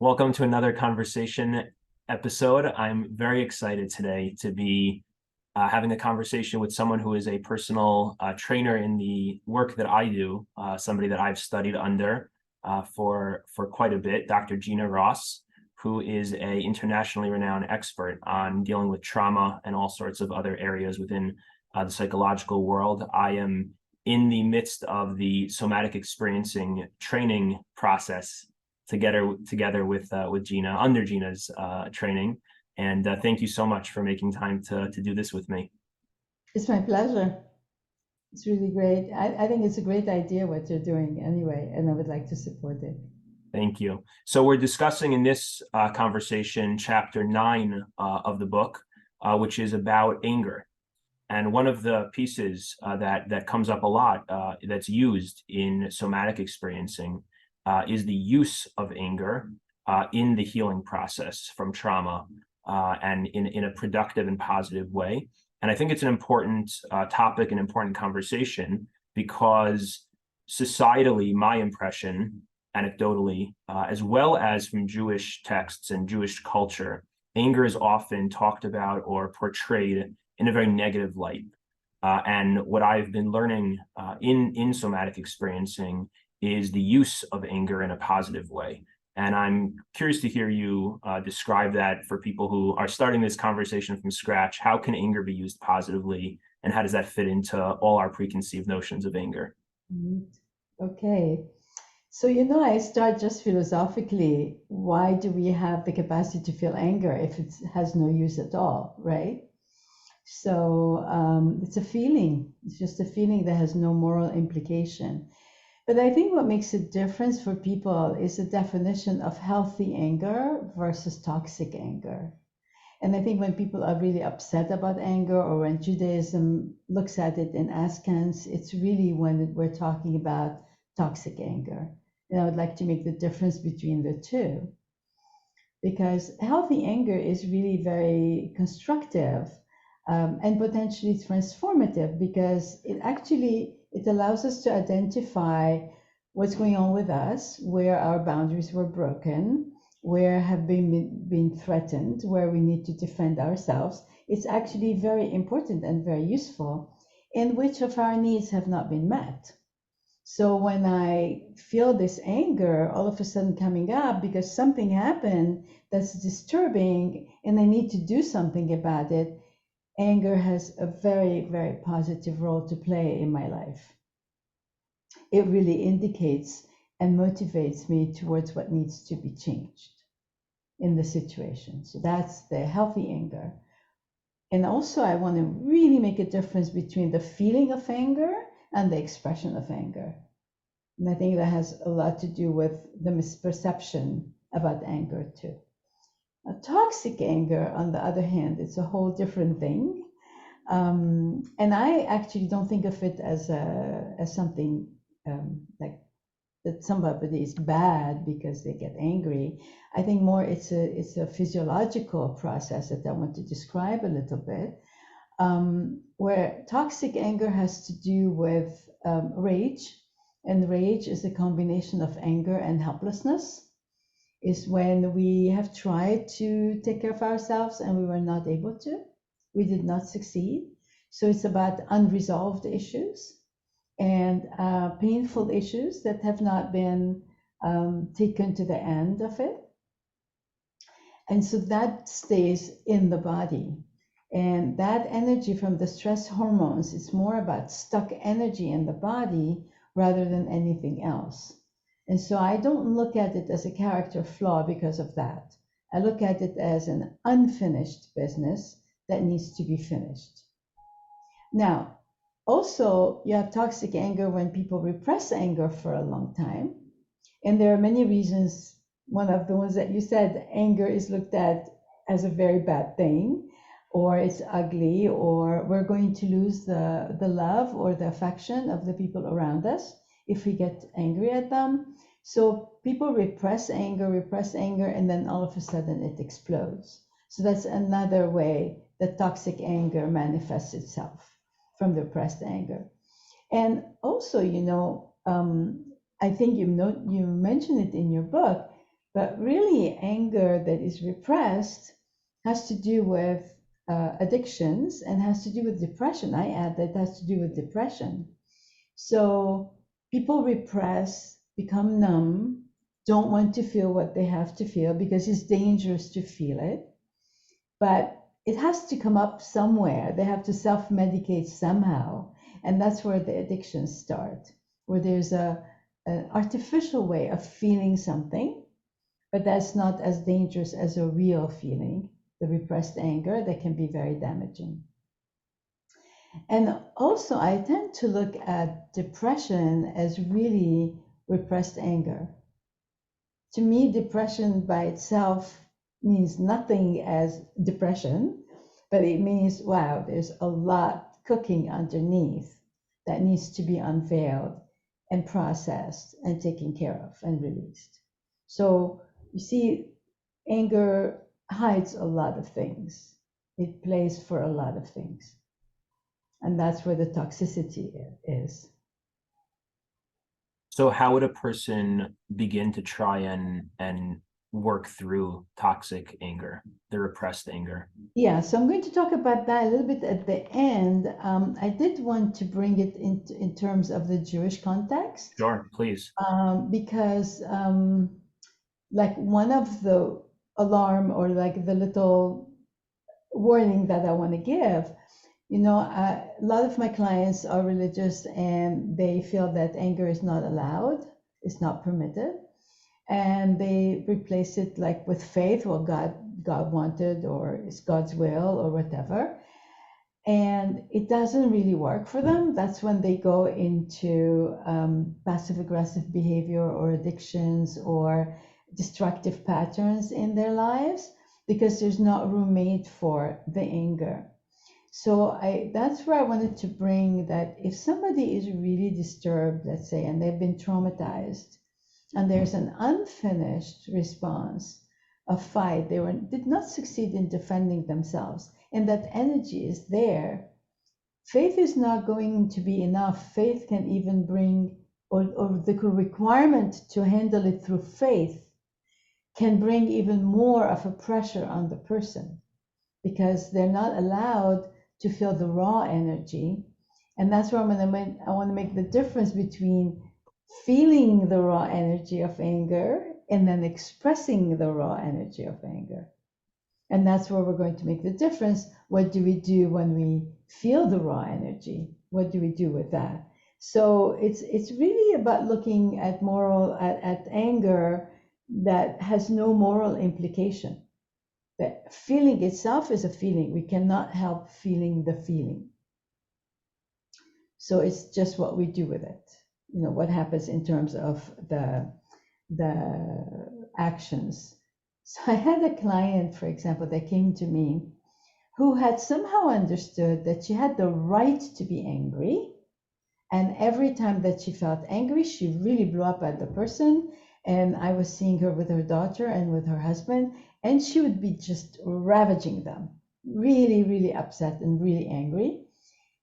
Welcome to another conversation episode. I'm very excited today to be having a conversation with someone who is a personal trainer in the work that I do, somebody that I've studied under for quite a bit, Dr. Gina Ross, who is a internationally renowned expert on dealing with trauma and all sorts of other areas within the psychological world. I am in the midst of the somatic experiencing training process together with Gina under Gina's training. And thank you so much for making time to do this with me. It's my pleasure. It's really great. I think it's a great idea what you're doing anyway, and I would like to support it. Thank you. So we're discussing in this conversation chapter 9 of the book, which is about anger. And one of the pieces that comes up a lot that's used in somatic experiencing is the use of anger in the healing process from trauma and in a productive and positive way. And I think it's an important topic, an important conversation, because societally, my impression, anecdotally, as well as from Jewish texts and Jewish culture, anger is often talked about or portrayed in a very negative light. And what I've been learning in somatic experiencing is the use of anger in a positive way. And I'm curious to hear you describe that for people who are starting this conversation from scratch. How can anger be used positively? And how does that fit into all our preconceived notions of anger? Okay. So, I start just philosophically. Why do we have the capacity to feel anger if it has no use at all, right? So it's a feeling. It's just a feeling that has no moral implication. But I think what makes a difference for people is the definition of healthy anger versus toxic anger. And I think when people are really upset about anger, or when Judaism looks at it in askance, it's really when we're talking about toxic anger. And I would like to make the difference between the two. Because healthy anger is really very constructive and potentially transformative, because it allows us to identify what's going on with us, where our boundaries were broken, where have been threatened, where we need to defend ourselves. It's actually very important and very useful, and which of our needs have not been met. So when I feel this anger all of a sudden coming up because something happened that's disturbing and I need to do something about it, anger has a very, very positive role to play in my life. It really indicates and motivates me towards what needs to be changed in the situation. So that's the healthy anger. And also, I want to really make a difference between the feeling of anger and the expression of anger. And I think that has a lot to do with the misperception about anger too. A toxic anger, on the other hand, it's a whole different thing. And I actually don't think of it as something like that somebody is bad because they get angry. I think more it's a physiological process that I want to describe a little bit, where toxic anger has to do with rage, and rage is a combination of anger and helplessness. Is when we have tried to take care of ourselves and we were not able to. We did not succeed. So it's about unresolved issues and painful issues that have not been taken to the end of it. And so that stays in the body. And that energy from the stress hormones is more about stuck energy in the body rather than anything else. And so I don't look at it as a character flaw because of that. I look at it as an unfinished business that needs to be finished. Now, also, you have toxic anger when people repress anger for a long time. And there are many reasons. One of the ones that you said, anger is looked at as a very bad thing, or it's ugly, or we're going to lose the love or the affection of the people around us if we get angry at them. So people repress anger, and then all of a sudden it explodes. So that's another way that toxic anger manifests itself, from repressed anger. And also, I think you mentioned it in your book, But really, anger that is repressed has to do with addictions and has to do with depression. I add that has to do with depression. So people repress, become numb, don't want to feel what they have to feel because it's dangerous to feel it. But it has to come up somewhere. They have to self-medicate somehow. And that's where the addictions start, where there's an artificial way of feeling something, but that's not as dangerous as a real feeling, the repressed anger that can be very damaging. And also, I tend to look at depression as really repressed anger. To me, depression by itself means nothing as depression, but it means, wow, there's a lot cooking underneath that needs to be unveiled and processed and taken care of and released. So you see, anger hides a lot of things. It plays for a lot of things. And that's where the toxicity is. So how would a person begin to try and work through toxic anger, the repressed anger? Yeah, so I'm going to talk about that a little bit at the end. I did want to bring it in terms of the Jewish context. Sure, please. Because like one of the alarm or like the little warning that I want to give, a lot of my clients are religious and they feel that anger is not allowed, it's not permitted, and they replace it like with faith, what God wanted, or it's God's will, or whatever. And it doesn't really work for them. That's when they go into passive aggressive behavior or addictions or destructive patterns in their lives because there's not room made for the anger. So that's where I wanted to bring that if somebody is really disturbed, let's say, and they've been traumatized, and there's an unfinished response, a fight, did not succeed in defending themselves, and that energy is there, faith is not going to be enough. Faith can even bring, or the requirement to handle it through faith can bring even more of a pressure on the person because they're not allowed to feel the raw energy. And that's where I want to make the difference between feeling the raw energy of anger and then expressing the raw energy of anger. And that's where we're going to make the difference. What do we do when we feel the raw energy? What do we do with that? So it's really about looking at at anger that has no moral implication. The feeling itself is a feeling. We cannot help feeling the feeling. So it's just what we do with it. What happens in terms of the actions. So I had a client, for example, that came to me who had somehow understood that she had the right to be angry. And every time that she felt angry, she really blew up at the person. And I was seeing her with her daughter and with her husband, and she would be just ravaging them, really, really upset and really angry.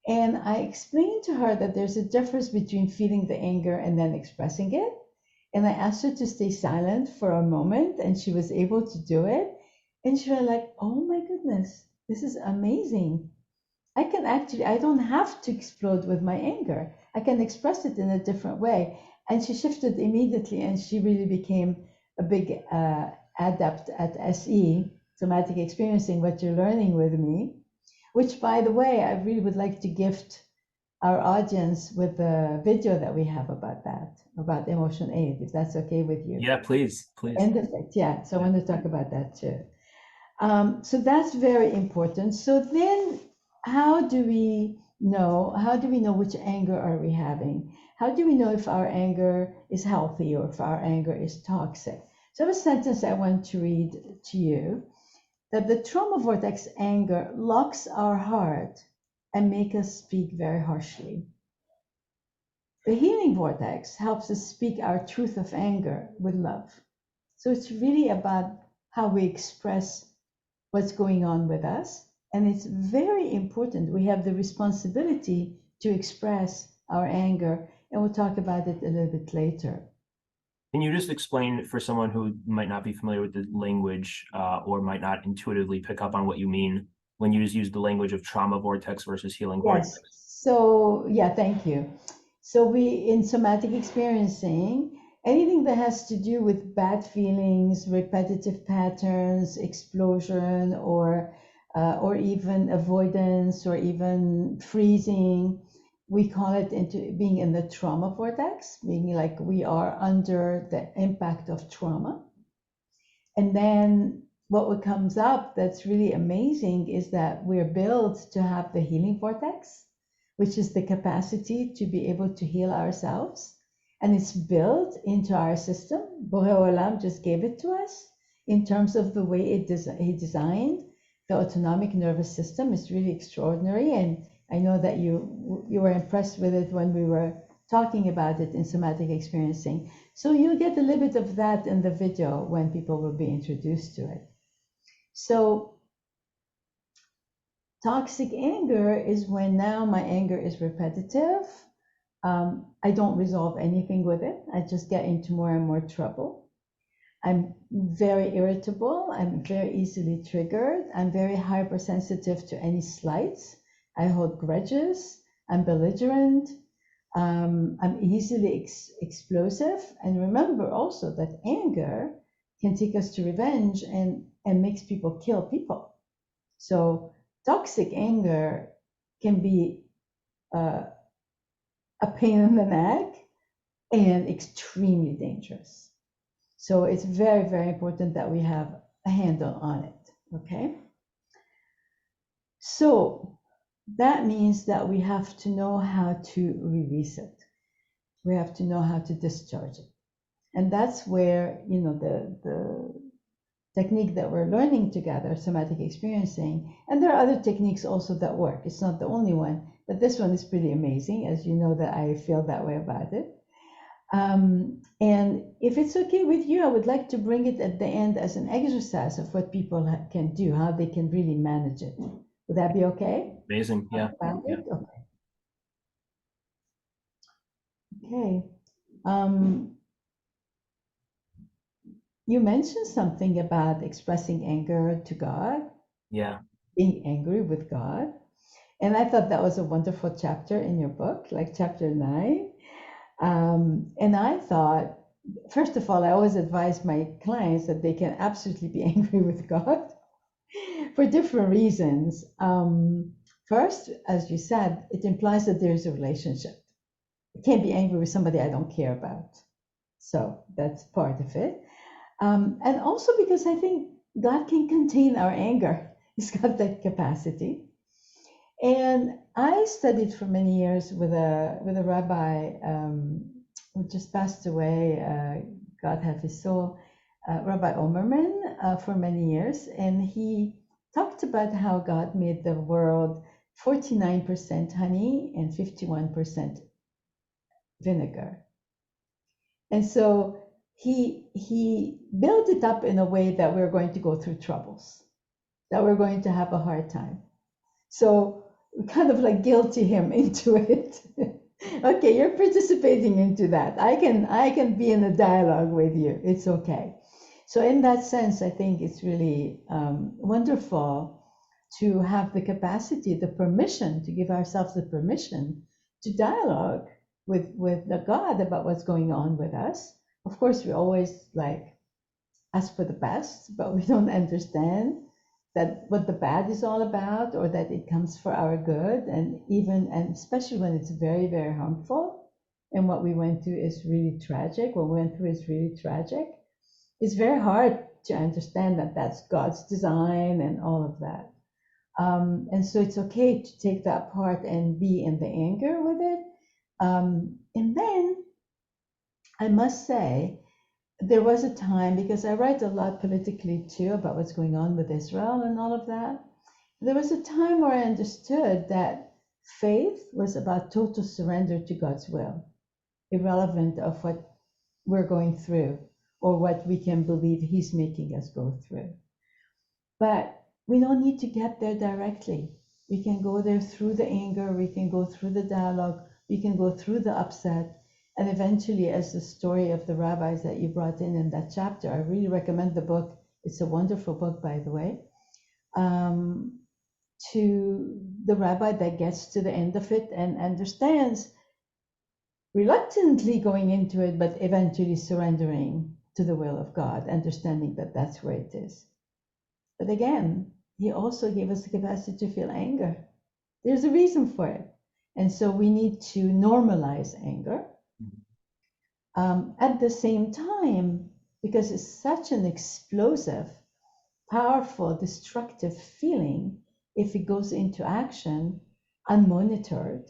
And I explained to her that there's a difference between feeling the anger and then expressing it. And I asked her to stay silent for a moment, and she was able to do it. And she was like, oh my goodness, this is amazing. I don't have to explode with my anger. I can express it in a different way. And she shifted immediately, and she really became a big adept at SE, somatic experiencing, what you're learning with me, which, by the way, I really would like to gift our audience with the video that we have about that, about emotion aid, if that's okay with you. Yeah, please. End of it, yeah. So I want to talk about that too. So that's very important. So then how do we know which anger are we having? How do we know if our anger is healthy or if our anger is toxic? So I have a sentence I want to read to you, that the trauma vortex anger locks our heart and make us speak very harshly. The healing vortex helps us speak our truth of anger with love. So it's really about how we express what's going on with us. And it's very important. We have the responsibility to express our anger, and we'll talk about it a little bit later. Can you just explain for someone who might not be familiar with the language or might not intuitively pick up on what you mean when you just use the language of trauma vortex versus healing vortex? Yes. So, yeah, thank you. So in somatic experiencing, anything that has to do with bad feelings, repetitive patterns, explosion, or even avoidance, or even freezing, we call it into being in the trauma vortex, being like we are under the impact of trauma. And then what comes up that's really amazing is that we're built to have the healing vortex, which is the capacity to be able to heal ourselves. And it's built into our system. Borei Olam just gave it to us in terms of the way he designed the autonomic nervous system. Is really extraordinary. And I know that you were impressed with it when we were talking about it in somatic experiencing. So you'll get a little bit of that in the video when people will be introduced to it. So toxic anger is when now my anger is repetitive. I don't resolve anything with it. I just get into more and more trouble. I'm very irritable. I'm very easily triggered. I'm very hypersensitive to any slights. I hold grudges. I'm belligerent. I'm easily explosive. And remember also that anger can take us to revenge and makes people kill people. So toxic anger can be a pain in the neck and extremely dangerous. So it's very, very important that we have a handle on it, okay? So that means that we have to know how to release it. We have to know how to discharge it. And that's where, the technique that we're learning together, somatic experiencing, and there are other techniques also that work. It's not the only one, but this one is pretty amazing, as you know that I feel that way about it. And if it's okay with you, I would like to bring it at the end as an exercise of what people can do, how they can really manage it. Would that be okay? Amazing. Yeah. Okay. Okay. You mentioned something about expressing anger to God, Yeah. being angry with God. And I thought that was a wonderful chapter in your book, like chapter 9. And I thought, first of all, I always advise my clients that they can absolutely be angry with God for different reasons. First, as you said, it implies that there's a relationship. I can't be angry with somebody I don't care about. So that's part of it. And also because I think God can contain our anger. He's got that capacity. And I studied for many years with a rabbi who just passed away, God have his soul, Rabbi Omerman, for many years. And he talked about how God made the world 49% honey and 51% vinegar. And so he built it up in a way that we're going to go through troubles, that we're going to have a hard time. So we kind of like guilty him into it. Okay, you're participating into that. I can be in a dialogue with you. It's okay. So in that sense, I think it's really wonderful to have the capacity, the permission, to give ourselves the permission to dialogue with the God about what's going on with us. Of course, we always like ask for the best, but we don't understand that what the bad is all about, or that it comes for our good, and especially when it's very, very harmful, and what we went through is really tragic. What we went through is really tragic. It's very hard to understand that that's God's design and all of that. And so it's okay to take that part and be in the anger with it. And then I must say, there was a time, because I write a lot politically too about what's going on with Israel and all of that. There was a time where I understood that faith was about total surrender to God's will, irrelevant of what we're going through or what we can believe He's making us go through. But we don't need to get there directly. We can go there through the anger, we can go through the dialogue, we can go through the upset. And eventually, as the story of the rabbis that you brought in that chapter, I really recommend the book. It's a wonderful book, by the way. To the rabbi that gets to the end of it and understands, reluctantly going into it, but eventually surrendering to the will of God, understanding that that's where it is. But again, he also gave us the capacity to feel anger. There's a reason for it. And so we need to normalize anger. At the same time, because it's such an explosive, powerful, destructive feeling, if it goes into action unmonitored,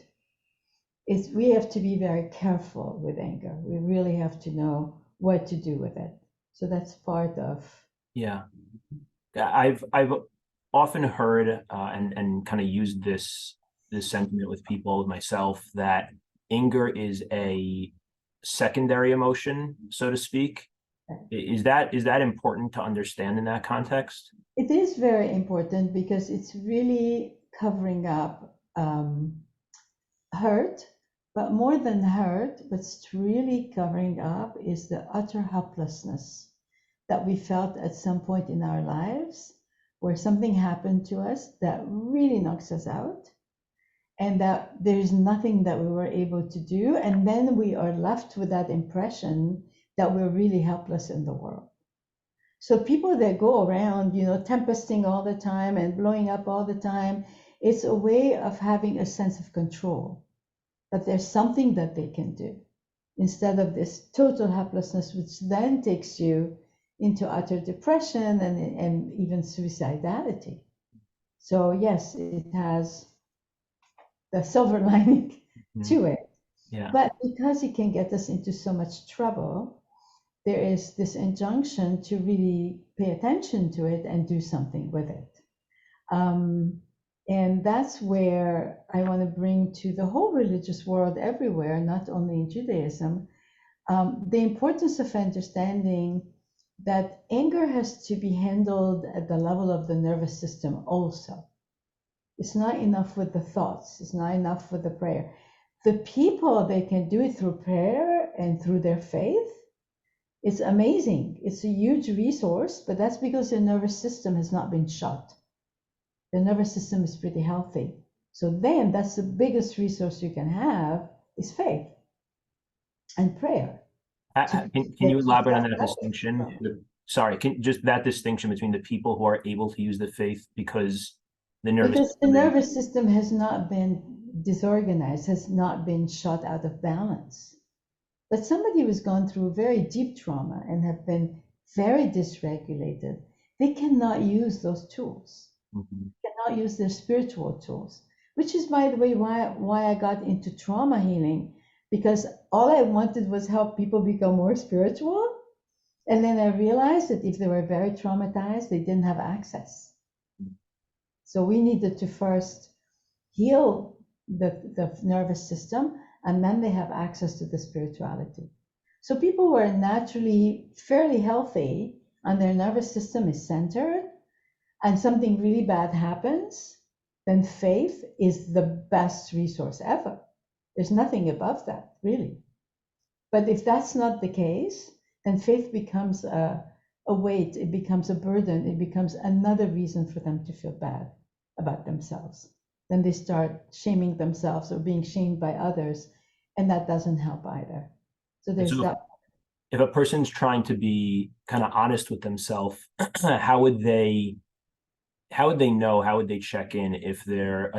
we have to be very careful with anger. We really have to know what to do with it. So that's part of. Yeah. I've often heard and kind of used this sentiment with people, myself, that anger is a secondary emotion, so to speak. Is that important to understand in that context? It is very important because it's really covering up hurt, but more than hurt, what's really covering up is the utter helplessness that we felt at some point in our lives, where something happened to us that really knocks us out, and that there's nothing that we were able to do. And then we are left with that impression that we're really helpless in the world. So people that go around, tempesting all the time and blowing up all the time, it's a way of having a sense of control, that there's something that they can do, instead of this total helplessness, which then takes you into utter depression and even suicidality. So yes, it has the silver lining to it. Yeah. But because it can get us into so much trouble, there is this injunction to really pay attention to it and do something with it. And that's where I want to bring to the whole religious world everywhere, not only in Judaism, the importance of understanding that anger has to be handled at the level of the nervous system also. It's not enough with the thoughts. It's not enough with the prayer. The people, they can do it through prayer and through their faith. It's amazing. It's a huge resource, but that's because their nervous system has not been shot. The nervous system is pretty healthy. So then that's the biggest resource you can have is faith and prayer. Can you elaborate on that distinction? Sorry, just that distinction between the people who are able to use the faith because the nervous system has not been disorganized, has not been shot out of balance. But somebody who's gone through very deep trauma and have been very dysregulated, they cannot use those tools. Mm-hmm. Cannot use their spiritual tools, which is, by the way, why I got into trauma healing, because all I wanted was help people become more spiritual. And then I realized that if they were very traumatized, they didn't have access. So we needed to first heal the nervous system, and then they have access to the spirituality. So people who are naturally fairly healthy and their nervous system is centered, and something really bad happens, then faith is the best resource ever. There's nothing above that, really. But if that's not the case, then faith becomes a weight, it becomes a burden, it becomes another reason for them to feel bad about themselves. Then they start shaming themselves or being shamed by others, and that doesn't help either. So there's that. If a person's trying to be kind of honest with themselves, how would they know, how would they check in if their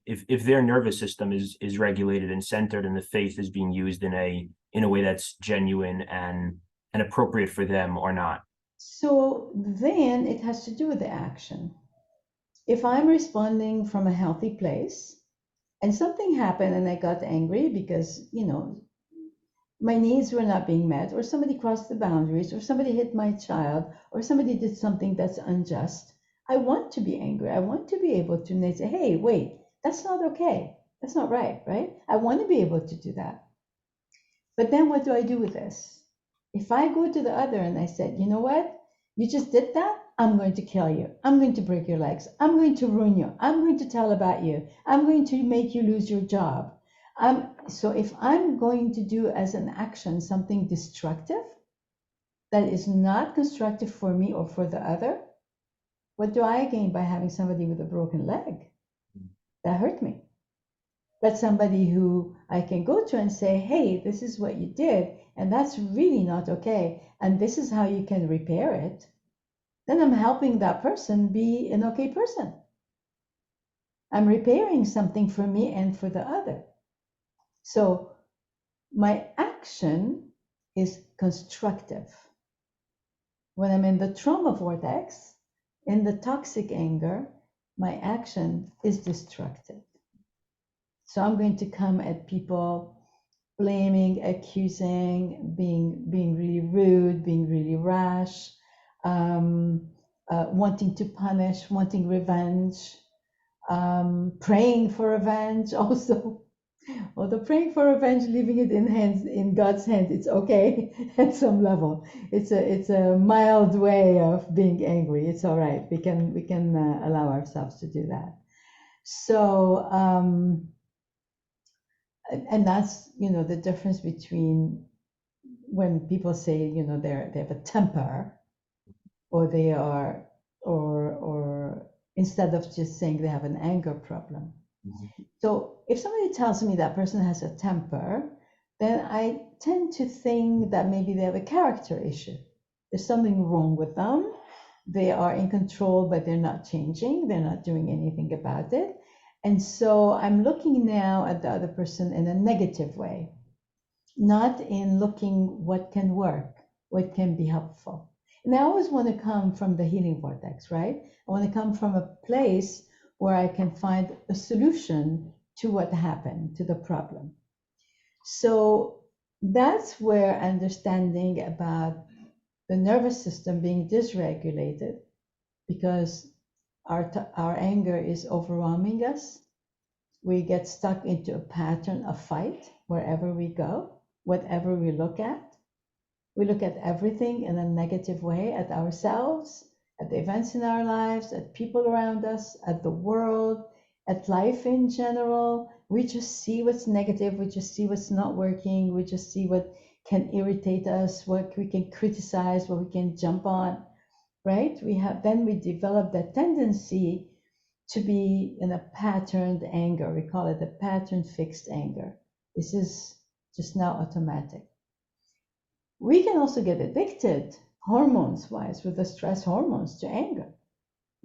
if their nervous system is regulated and centered and the faith is being used in a way that's genuine and appropriate for them or not? So then it has to do with the action. If I'm responding from a healthy place and something happened and I got angry because, my needs were not being met, or somebody crossed the boundaries, or somebody hit my child, or somebody did something that's unjust, I want to be angry. I want to be able to say, hey, wait, that's not okay. That's not right, right? I want to be able to do that. But then what do I do with this? If I go to the other and I said, you know what? You just did that? I'm going to kill you. I'm going to break your legs. I'm going to ruin you. I'm going to tell about you. I'm going to make you lose your job. So if I'm going to do as an action something destructive that is not constructive for me or for the other, what do I gain by having somebody with a broken leg? That hurt me. That's somebody who I can go to and say, hey, this is what you did, and that's really not okay, and this is how you can repair it. Then I'm helping that person be an okay person. I'm repairing something for me and for the other. So my action is constructive. When I'm in the trauma vortex, in the toxic anger, my action is destructive. So I'm going to come at people blaming, accusing, being really rude, being really rash, wanting to punish, wanting revenge, praying for revenge also. Although praying for revenge, leaving it in God's hands, it's okay at some level. It's a mild way of being angry. It's all right. We can allow ourselves to do that. So and that's the difference between when people say they have a temper, or they are or instead of just saying they have an anger problem. So if somebody tells me that person has a temper, then I tend to think that maybe they have a character issue. There's something wrong with them. They are in control, but they're not changing. They're not doing anything about it. And so I'm looking now at the other person in a negative way, not in looking what can work, what can be helpful. And I always want to come from the healing vortex, right? I want to come from a place where I can find a solution to what happened, to the problem. So that's where understanding about the nervous system being dysregulated, because our anger is overwhelming us. We get stuck into a pattern of fight wherever we go, whatever we look at. We look at everything in a negative way, at ourselves, at the events in our lives, at people around us, at the world, at life in general. We just see what's negative. We just see what's not working. We just see what can irritate us, what we can criticize, what we can jump on, right? Then we develop that tendency to be in a patterned anger. We call it a pattern fixed anger. This is just now automatic. We can also get addicted hormones wise with the stress hormones to anger.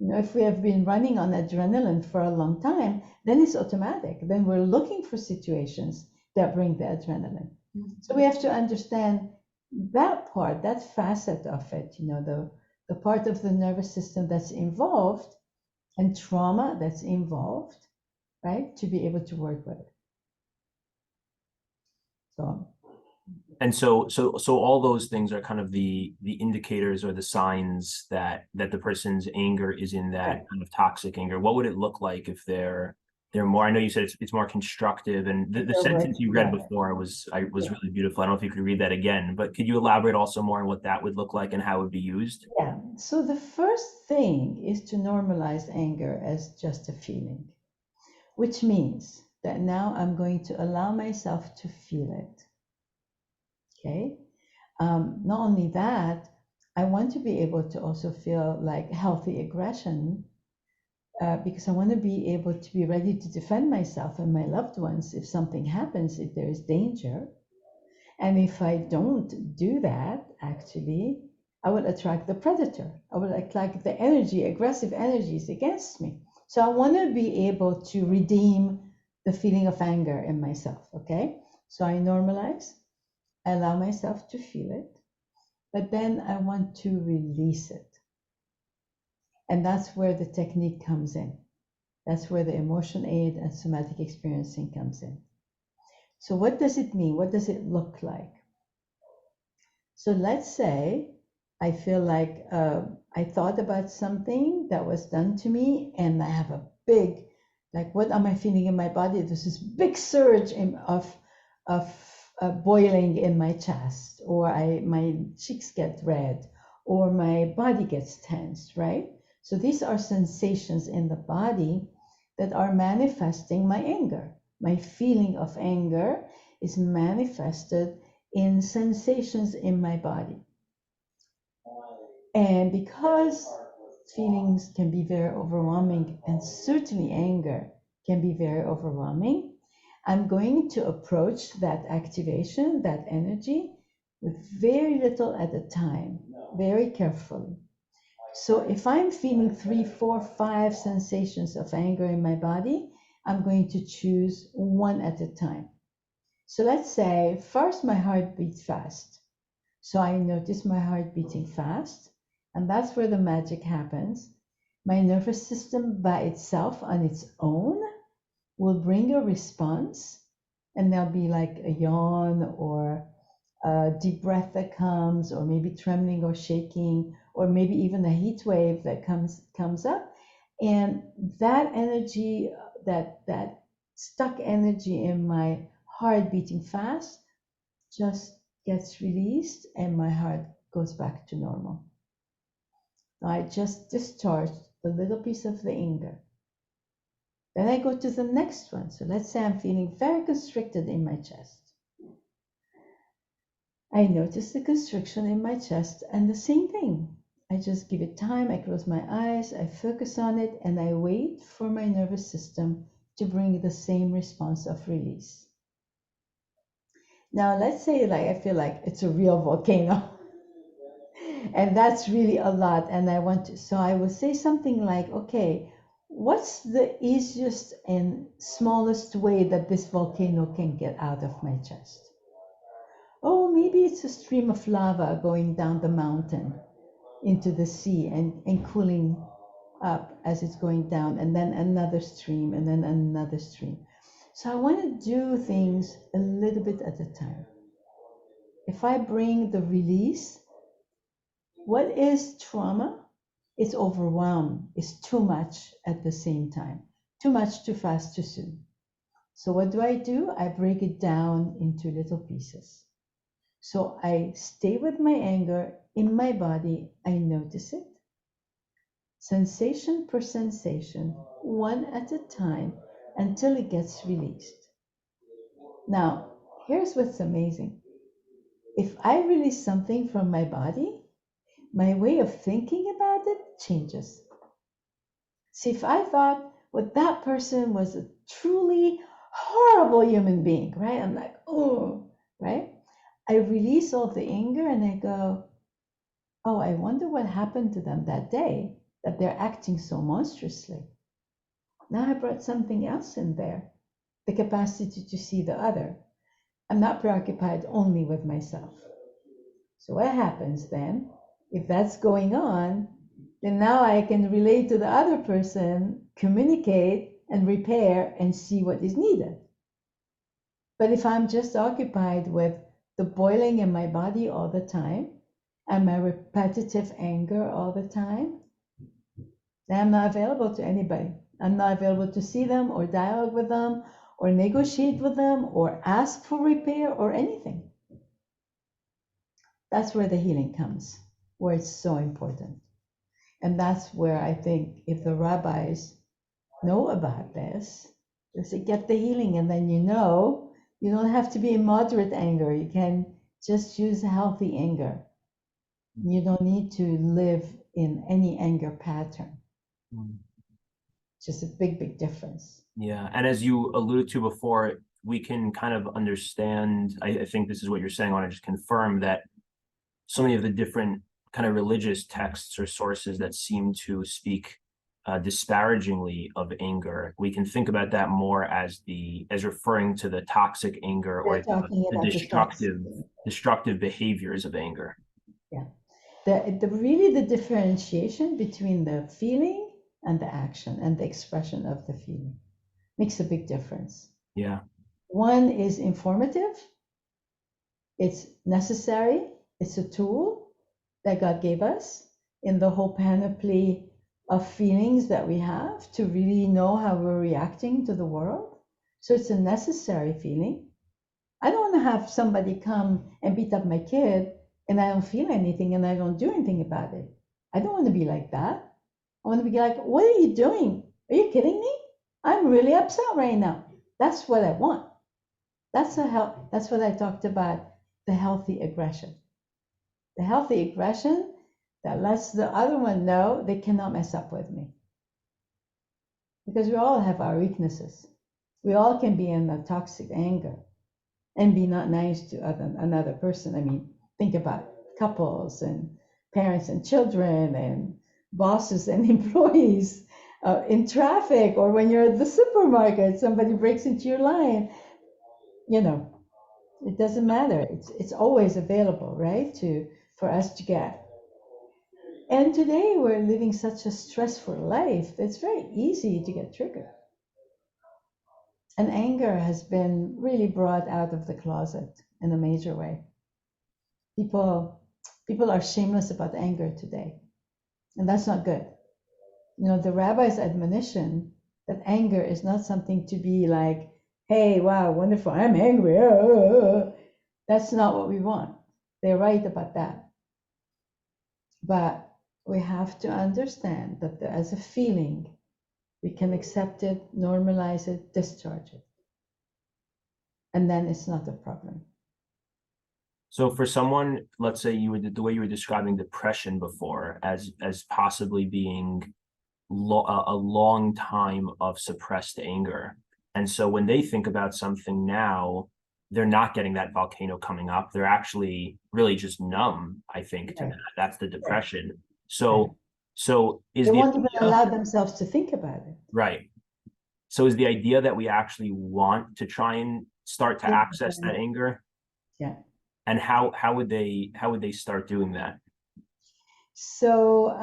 If we have been running on adrenaline for a long time, then it's automatic. Then we're looking for situations that bring the adrenaline. So we have to understand that part, that facet of it, the part of the nervous system that's involved and trauma that's involved, right? To be able to work with it. So all those things are kind of the indicators or the signs that the person's anger is in that kind of toxic anger. What would it look like if they're more? I know you said it's more constructive, and the sentence you read before was really beautiful. I don't know if you could read that again, but could you elaborate also more on what that would look like and how it would be used? Yeah. So the first thing is to normalize anger as just a feeling, which means that now I'm going to allow myself to feel it. Okay. Not only that, I want to be able to also feel like healthy aggression, because I want to be able to be ready to defend myself and my loved ones if something happens, if there is danger. And if I don't do that, actually, I will attract the predator. I will attract the aggressive energies against me. So I want to be able to redeem the feeling of anger in myself. Okay. So I normalize. I allow myself to feel it, but then I want to release it. And that's where the technique comes in. That's where the emotion aid and somatic experiencing comes in. So what does it mean? What does it look like? So let's say I feel like I thought about something that was done to me, and I have a big, like, what am I feeling in my body? There's this big surge of boiling in my chest, or my cheeks get red, or my body gets tensed, right? So these are sensations in the body that are manifesting my anger. my feeling of anger is manifested in sensations in my body. And because feelings can be very overwhelming, and certainly anger can be very overwhelming, I'm going to approach that activation, that energy, with very little at a time, very carefully. So if I'm feeling 3, 4, 5 sensations of anger in my body, I'm going to choose one at a time. So let's say first my heart beats fast. So I notice my heart beating fast, and that's where the magic happens. My nervous system by itself on its own will bring a response, and there'll be like a yawn or a deep breath that comes, or maybe trembling or shaking, or maybe even a heat wave that comes up. And that energy, that stuck energy in my heart beating fast just gets released, and my heart goes back to normal. I just discharged a little piece of the anger. Then I go to the next one. So let's say I'm feeling very constricted in my chest. I notice the constriction in my chest, and the same thing. I just give it time, I close my eyes, I focus on it, and I wait for my nervous system to bring the same response of release. Now, let's say like I feel like it's a real volcano, and that's really a lot, and I want to, so I will say something like, okay, what's the easiest and smallest way that this volcano can get out of my chest? Oh, maybe it's a stream of lava going down the mountain into the sea and cooling up as it's going down, and then another stream, and then another stream. So I want to do things a little bit at a time. If I bring the release, what is trauma? It's overwhelm. It's too much at the same time. Too much, too fast, too soon. So what do? I break it down into little pieces. So I stay with my anger in my body. I notice it, sensation per sensation, one at a time, until it gets released. Now, here's what's amazing. If I release something from my body, my way of thinking about it changes. See, if I thought, well, that person was a truly horrible human being, right? I'm like, oh, right? I release all the anger and I go, oh, I wonder what happened to them that day that they're acting so monstrously. Now I brought something else in there, the capacity to see the other. I'm not preoccupied only with myself. So what happens then? If that's going on, then now I can relate to the other person, communicate and repair and see what is needed. But if I'm just occupied with the boiling in my body all the time and my repetitive anger all the time, then I'm not available to anybody. I'm not available to see them or dialogue with them or negotiate with them or ask for repair or anything. That's where the healing comes, where it's so important. And that's where I think if the rabbis know about this, they say, get the healing, and then you don't have to be in moderate anger. You can just use healthy anger. You don't need to live in any anger pattern. Just a big, big difference. Yeah, and as you alluded to before, we can kind of understand, I think this is what you're saying, I want to just confirm that so many of the different kind of religious texts or sources that seem to speak disparagingly of anger, we can think about that more as referring to the toxic anger or the destructive behaviors of anger. Yeah, the differentiation between the feeling and the action and the expression of the feeling makes a big difference. Yeah. One is informative, it's necessary, it's a tool that God gave us in the whole panoply of feelings that we have to really know how we're reacting to the world. So it's a necessary feeling. I don't want to have somebody come and beat up my kid and I don't feel anything and I don't do anything about it. I don't want to be like that. I want to be like, what are you doing? Are you kidding me? I'm really upset right now. That's what I want. That's what I talked about, the healthy aggression. The healthy aggression that lets the other one know they cannot mess up with me. Because we all have our weaknesses. We all can be in a toxic anger and be not nice to another person. I mean, think about couples and parents and children and bosses and employees in traffic, or when you're at the supermarket, somebody breaks into your line. You know, it doesn't matter. It's always available, right? For us to get. And today we're living such a stressful life that it's very easy to get triggered. And anger has been really brought out of the closet in a major way. People are shameless about anger today, and that's not good. You know, the rabbi's admonition that anger is not something to be like, hey, wow, wonderful, I'm angry. That's not what we want. They're right about that. But we have to understand that as a feeling, we can accept it, normalize it, discharge it. And then it's not a problem. So for someone, let's say the way you were describing depression before as possibly being a long time of suppressed anger. And so when they think about something now, they're not getting that volcano coming up. They're actually really just numb, I think, to that. That's the depression. So is they the won't even allow themselves to think about it. Right. So is the idea that we actually want to try and start to access that anger? Yeah. And how would they start doing that? So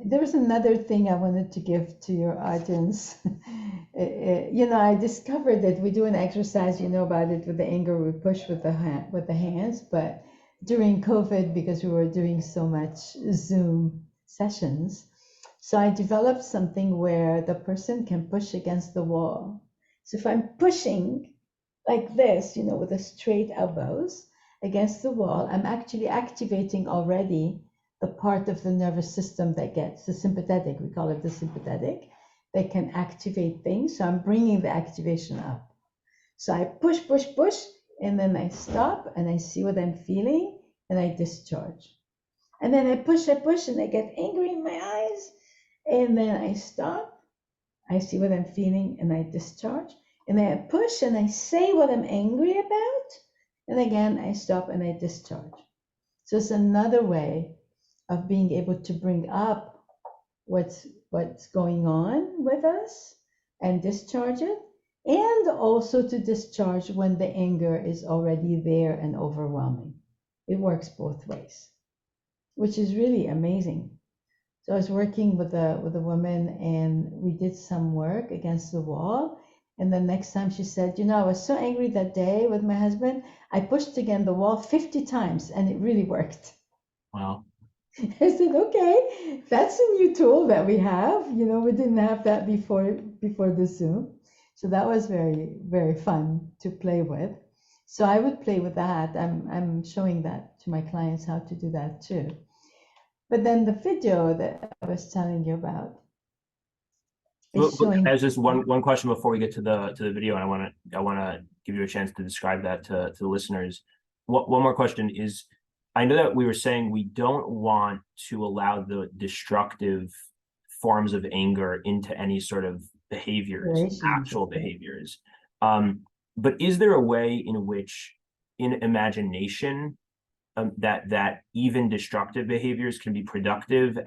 there was another thing I wanted to give to your audience. I discovered that we do an exercise, you know about it, with the anger, we push with the hands. But during COVID, because we were doing so much Zoom sessions, so I developed something where the person can push against the wall. So if I'm pushing like this, with the straight elbows against the wall, I'm actually activating already the part of the nervous system that gets the sympathetic, we call it the sympathetic, that can activate things. So I'm bringing the activation up. So I push, and then I stop and I see what I'm feeling and I discharge. And then I push, and I get angry in my eyes. And then I stop, I see what I'm feeling and I discharge. And then I push and I say what I'm angry about. And again, I stop and I discharge. So it's another way of being able to bring up what's going on with us and discharge it, and also to discharge when the anger is already there and overwhelming. It works both ways, which is really amazing. So I was working with a woman and we did some work against the wall. And the next time she said, I was so angry that day with my husband, I pushed against the wall 50 times and it really worked. Wow. I said, okay, that's a new tool that we have. We didn't have that before the Zoom. So that was very, very fun to play with. So I would play with that. I'm showing that to my clients how to do that too. But then the video that I was telling you about is showing. There's just one question before we get to the video, and I want to give you a chance to describe that to the listeners. One more question is, I know that we were saying we don't want to allow the destructive forms of anger into any sort of behaviors, actual behaviors. But is there a way in which, in imagination, that even destructive behaviors can be productive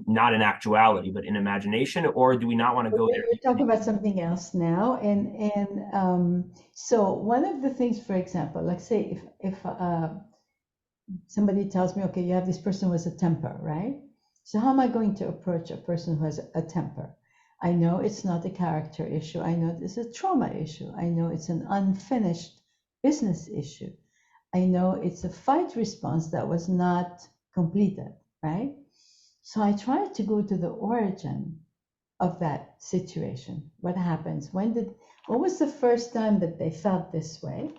not in actuality, but in imagination? Or do we not want to go there? We're talking about something else now, and so one of the things, for example, like say if somebody tells me, okay, you have this person with a temper, right? So how am I going to approach a person who has a temper? I know it's not a character issue. I know it's a trauma issue. I know it's an unfinished business issue. I know it's a fight response that was not completed, right? So I try to go to the origin of that situation. What happens? What was the first time that they felt this way?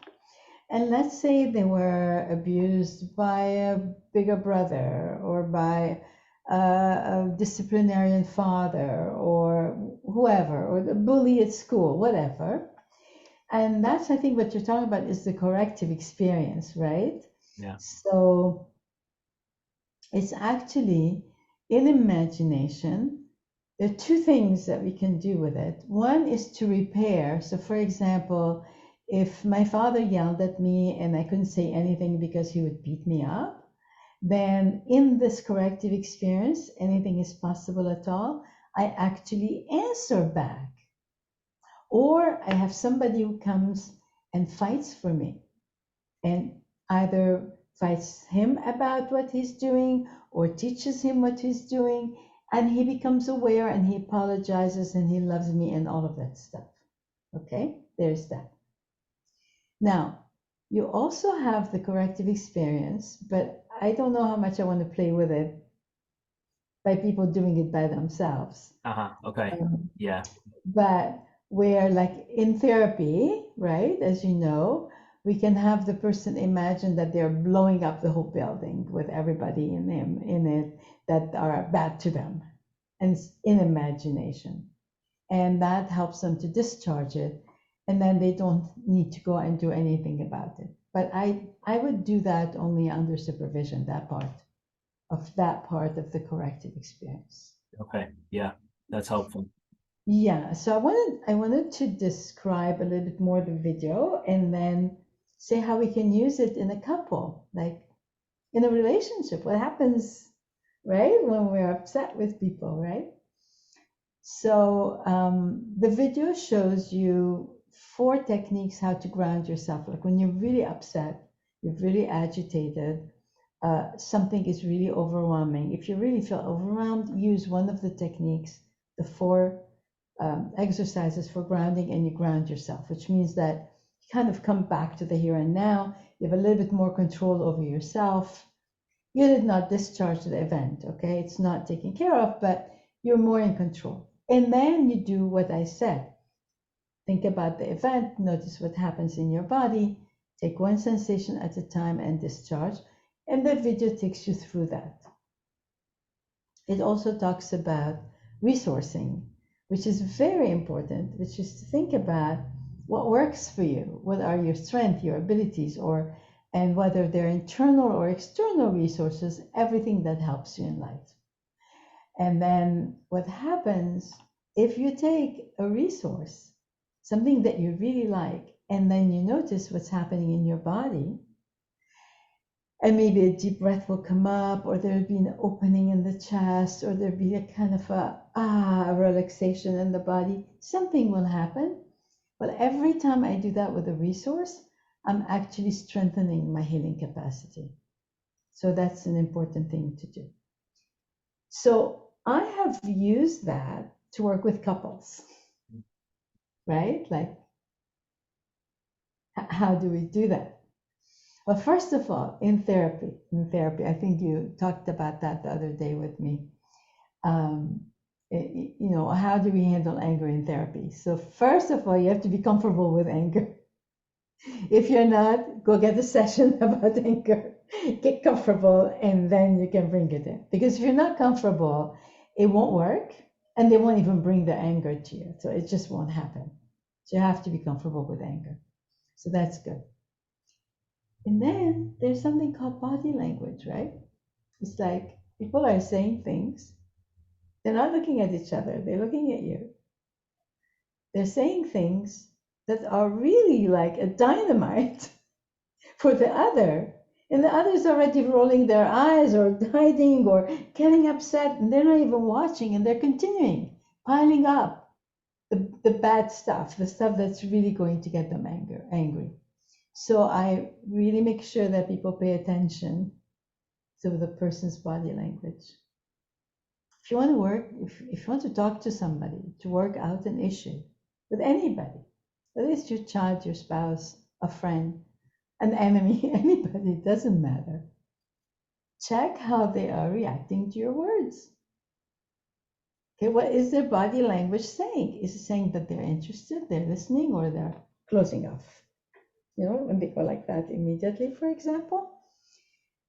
And let's say they were abused by a bigger brother or by a disciplinarian father or whoever, or the bully at school, whatever. And that's, I think, what you're talking about is the corrective experience, right? Yeah. So it's actually in imagination. There are two things that we can do with it. One is to repair. So, for example, if my father yelled at me and I couldn't say anything because he would beat me up, then in this corrective experience, anything is possible at all. I actually answer back. Or I have somebody who comes and fights for me and either fights him about what he's doing or teaches him what he's doing, and he becomes aware and he apologizes and he loves me and all of that stuff. Okay, there's that. Now, you also have the corrective experience, but I don't know how much I want to play with it by people doing it by themselves. Okay. Yeah. But where, like in therapy, right, as you know, we can have the person imagine that they're blowing up the whole building with everybody in it that are bad to them, and it's in imagination. And that helps them to discharge it, and then they don't need to go and do anything about it. But I would do that only under supervision, that part of the corrective experience. Okay. Yeah. That's helpful. Yeah, so I wanted to describe a little bit more the video and then say how we can use it in a couple, like in a relationship. What happens, right, when we're upset with people, right? So the video shows you 4 techniques how to ground yourself. Like when you're really upset, you're really agitated, something is really overwhelming. If you really feel overwhelmed, use one of the techniques, the 4 exercises for grounding, and you ground yourself, which means that you kind of come back to the here and now. You have a little bit more control over yourself. You did not discharge the event, okay? It's not taken care of, but you're more in control. And then you do what I said. Think about the event, notice what happens in your body, take one sensation at a time and discharge. And the video takes you through that. It also talks about resourcing, which is very important, which is to think about what works for you, what are your strengths, your abilities, and whether they're internal or external resources, everything that helps you in life. And then what happens if you take a resource, something that you really like, and then you notice what's happening in your body, and maybe a deep breath will come up, or there'll be an opening in the chest, or there'll be a kind of a relaxation in the body. Something will happen. But every time I do that with a resource, I'm actually strengthening my healing capacity. So that's an important thing to do. So I have used that to work with couples, right? Like, how do we do that? Well, first of all, in therapy, I think you talked about that the other day with me. How do we handle anger in therapy? So first of all, you have to be comfortable with anger. If you're not, go get a session about anger. Get comfortable, and then you can bring it in. Because if you're not comfortable, it won't work, and they won't even bring the anger to you. So it just won't happen. So you have to be comfortable with anger. So that's good. And then there's something called body language, right? It's like people are saying things. They're not looking at each other, they're looking at you. They're saying things that are really like a dynamite for the other. And the other's already rolling their eyes or hiding or getting upset, and they're not even watching, and they're continuing, piling up the bad stuff, the stuff that's really going to get them angry. So I really make sure that people pay attention to the person's body language. If you want to work, if you want to talk to somebody, to work out an issue with anybody, whether it's your child, your spouse, a friend, an enemy, anybody, it doesn't matter. Check how they are reacting to your words. Okay, what is their body language saying? Is it saying that they're interested, they're listening, or they're closing off? When they go like that immediately, for example.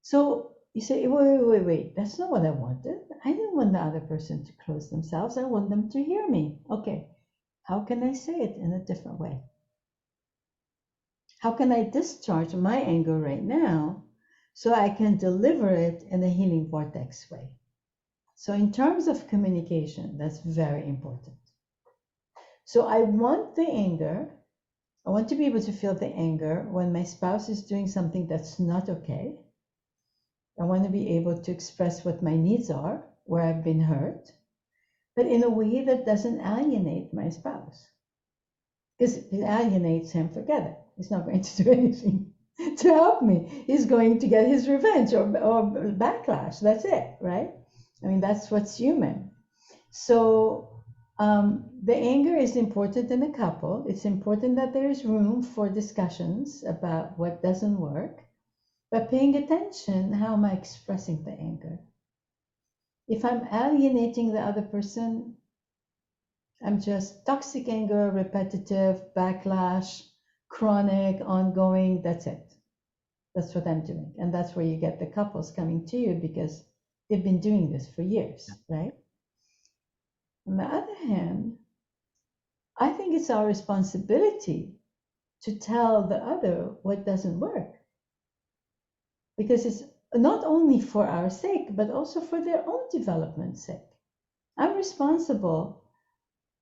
So you say, wait, that's not what I wanted. I didn't want the other person to close themselves. I want them to hear me. Okay, how can I say it in a different way? How can I discharge my anger right now so I can deliver it in a healing vortex way? So in terms of communication, that's very important. So I want the anger. I want to be able to feel the anger when my spouse is doing something that's not okay. I want to be able to express what my needs are, where I've been hurt, but in a way that doesn't alienate my spouse. Because if it alienates him, forget it. He's not going to do anything to help me. He's going to get his revenge or backlash. That's it, right? I mean, that's what's human. So the anger is important in a couple. It's important that there is room for discussions about what doesn't work, but paying attention, how am I expressing the anger? If I'm alienating the other person, I'm just toxic anger, repetitive, backlash, chronic, ongoing, that's it. That's what I'm doing. And that's where you get the couples coming to you because they've been doing this for years, right? On the other hand, I think it's our responsibility to tell the other what doesn't work. Because it's not only for our sake, but also for their own development's sake. I'm responsible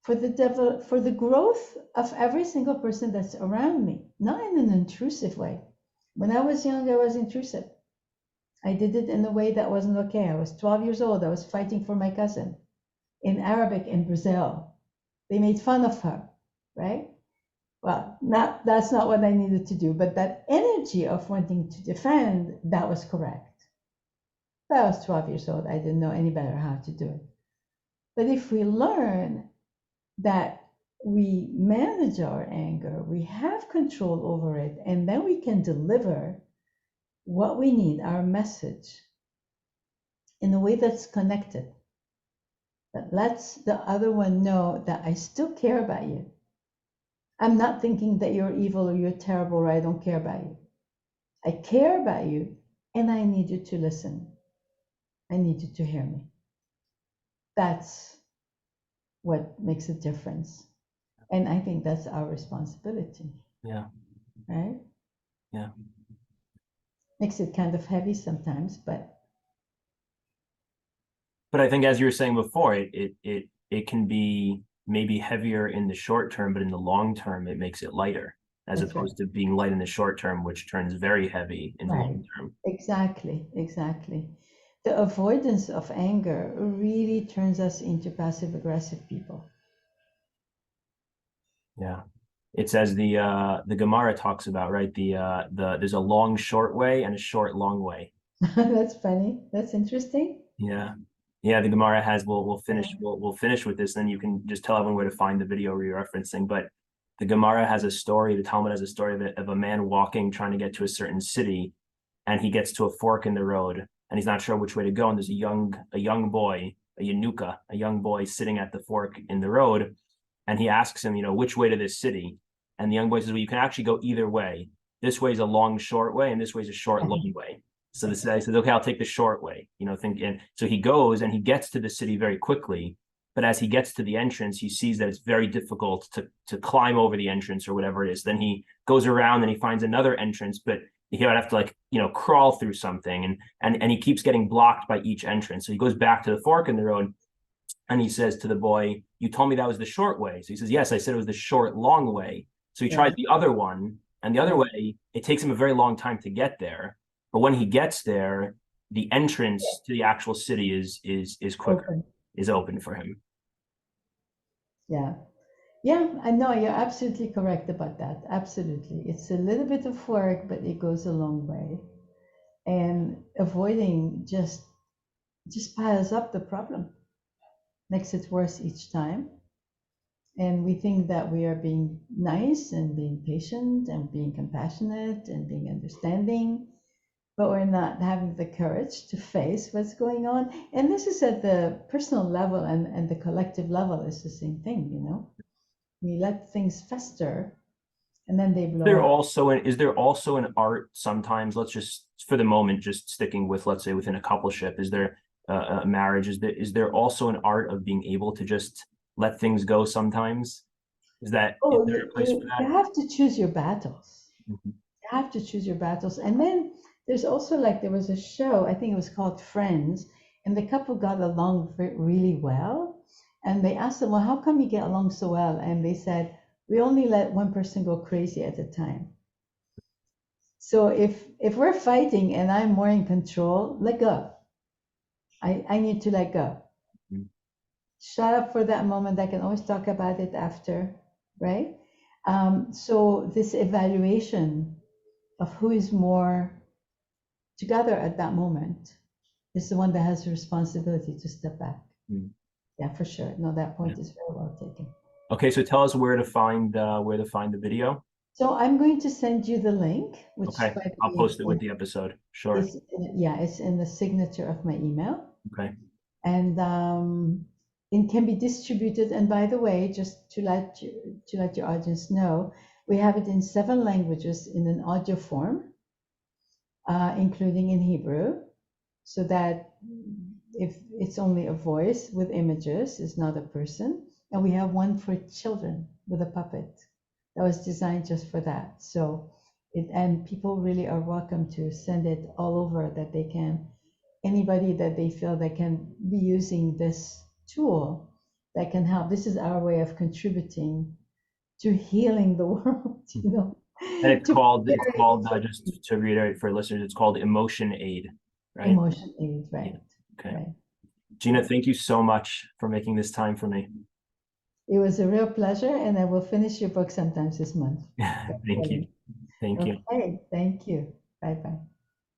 for the growth of every single person that's around me, not in an intrusive way. When I was young, I was intrusive. I did it in a way that wasn't okay. I was 12 years old. I was fighting for my cousin in Arabic in Brazil. They made fun of her, right? Well, that's not what I needed to do, but that energy of wanting to defend, that was correct. But I was 12 years old. I didn't know any better how to do it. But if we learn that we manage our anger, we have control over it, and then we can deliver what we need, our message, in a way that's connected, that lets the other one know that I still care about you. I'm not thinking that you're evil or you're terrible or I don't care about you. I care about you and I need you to listen. I need you to hear me. That's what makes a difference. And I think that's our responsibility. Yeah. Right? Yeah. Makes it kind of heavy sometimes, but I think, as you were saying before, it can be maybe heavier in the short term, but in the long term, it makes it lighter, as that's opposed right. to being light in the short term, which turns very heavy in the Right. long term. Exactly. The avoidance of anger really turns us into passive aggressive people. Yeah. It's as the Gemara talks about, right? There's a long short way and a short long way. That's funny. That's interesting. Yeah. Yeah, the Gemara has, we'll finish with this, then you can just tell everyone where to find the video you're referencing. But the Gemara has a story, the Talmud has a story of a man walking, trying to get to a certain city, and he gets to a fork in the road, and he's not sure which way to go. And there's a young boy, a Yanuka, a young boy sitting at the fork in the road, and he asks him, which way to this city? And the young boy says, well, you can actually go either way. This way is a long, short way, and this way is a short, long way. So this guy says, okay, I'll take the short way, and so he goes and he gets to the city very quickly. But as he gets to the entrance, he sees that it's very difficult to climb over the entrance or whatever it is. Then he goes around and he finds another entrance, but he would have to crawl through something, and he keeps getting blocked by each entrance. So he goes back to the fork in the road and he says to the boy, you told me that was the short way. So he says, yes, I said it was the short, long way. So he tries the other one, and the other way, it takes him a very long time to get there. But when he gets there, the entrance to the actual city is quicker, is open for him. Yeah. Yeah, I know you're absolutely correct about that. Absolutely. It's a little bit of work, but it goes a long way. And avoiding just piles up the problem, makes it worse each time. And we think that we are being nice and being patient and being compassionate and being understanding, but we're not having the courage to face what's going on. And this is at the personal level, and the collective level is the same thing, We let things fester and then they blow up. Is there also an art sometimes, let's just, for the moment, just sticking with, let's say, within a coupleship, is there a marriage, is there also an art of being able to just let things go sometimes? Is there a place for that? You have to choose your battles. Mhm. You have to choose your battles. And then there's also like, there was a show, I think it was called Friends, and the couple got along really well. And they asked them, well, how come you get along so well? And they said, we only let one person go crazy at a time. So if we're fighting and I'm more in control, let go. I need to let go. Mhm. Shut up for that moment. I can always talk about it after, right? So this evaluation of who is more together at that moment is the one that has the responsibility to step back. Mhm. Yeah, for sure. No, that Yeah. point is very well taken. Okay, so tell us where to find the video. So I'm going to send you the link, which Okay, by the I'll way post it with the episode. Sure. it's in the signature of my email. Okay. And it can be distributed. And by the way, just to let your audience know, we have it in 7 languages in an audio form, including in Hebrew, so that if it's only a voice with images, it's not a person. And we have one for children with a puppet that was designed just for that. So and people really are welcome to send it all over, that they can, anybody that they feel that can be using this tool that can help. This is our way of contributing to healing the world, And it's to called prepare just to reiterate for listeners, it's called Emotion Aid, right? emotion aid, Yeah. right? Okay. Right. Gina, thank you so much for making this time for me. It was a real pleasure, and I will finish your book sometimes this month. Thank you. Thank you. Okay, thank you. Bye bye.